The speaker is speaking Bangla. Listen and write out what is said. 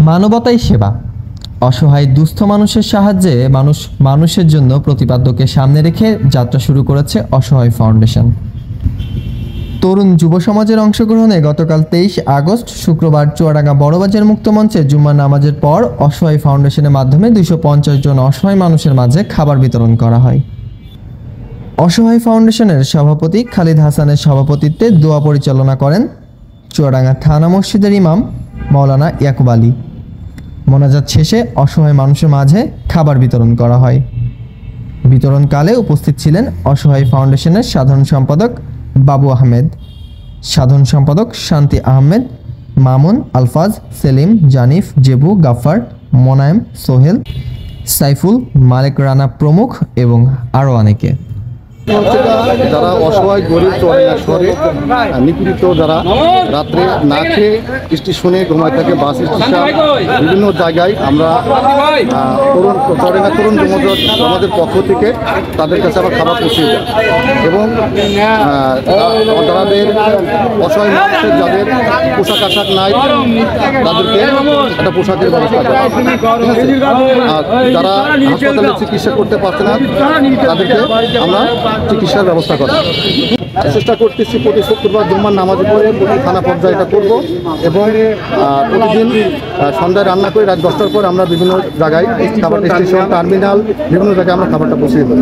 মানবতাই সেবা। অসহায় দুস্থ মানুষের সাহায্যে মানুষের জন্য প্রতিপাদ্যকে সামনে রেখে যাত্রা শুরু করেছে অসহায় ফাউন্ডেশন। তরুণ যুব সমাজের অংশগ্রহণে গতকাল 23 আগস্ট শুক্রবার চুয়াডাঙ্গা বড়বাজার মুক্ত মঞ্চে জুম্মার নামাজের পর অসহায় ফাউন্ডেশনের মাধ্যমে 250 জন অসহায় মানুষের মাঝে খাবার বিতরণ করা হয়। অসহায় ফাউন্ডেশনের সভাপতি খালিদ হাসানের সভাপতিত্বে দোয়া পরিচালনা করেন চুয়াডাঙ্গা থানা মসজিদের ইমাম মাওলানা ইয়াকুব আলী। মোনাজাত শেষে অসহায় মানুষের মাঝে খাবার বিতরণ করা হয়। বিতরণকালে উপস্থিত ছিলেন অসহায় ফাউন্ডেশনের সাধারণ সম্পাদক বাবু আহমেদ, সাধারণ সম্পাদক শান্তি আহমেদ, মামুন, আলফাজ, সেলিম, জানিফ, জেবু, গাফফার, মোনায়েম, সোহেল, সাইফুল, মালিক রানা প্রমুখ এবং আরও অনেকে। যারা অসহায় গরিব শহরে নিপীড়িত, যারা রাত্রে না খেয়ে স্টেশনে ঘুমায় থাকে, বাস স্টেশন বিভিন্ন জায়গায় আমরা তরুণ সমাজের পক্ষ থেকে তাদের কাছে আবার খাবার পৌঁছে যায় এবং যাদের অসহায় মানুষের যাদের পোশাক আশাক নাই তাদেরকে একটা পোশাকের ব্যবস্থা করা। আর যারা হাসপাতালে চিকিৎসা করতে পারছে না তাদেরকে আমরা চিকিৎসার ব্যবস্থা করা। চেষ্টা করতেছি প্রতি শুক্রবার জুম্মার নামাজের পরে প্রতি থানা পর্যায়ে এটা করবো এবং প্রতিদিন সন্ধ্যায় রান্না করে রাত 10টার পর আমরা বিভিন্ন জায়গায় খাবার স্টেশন, টার্মিনাল বিভিন্ন জায়গায় আমরা খাবারটা পৌঁছে দেবো।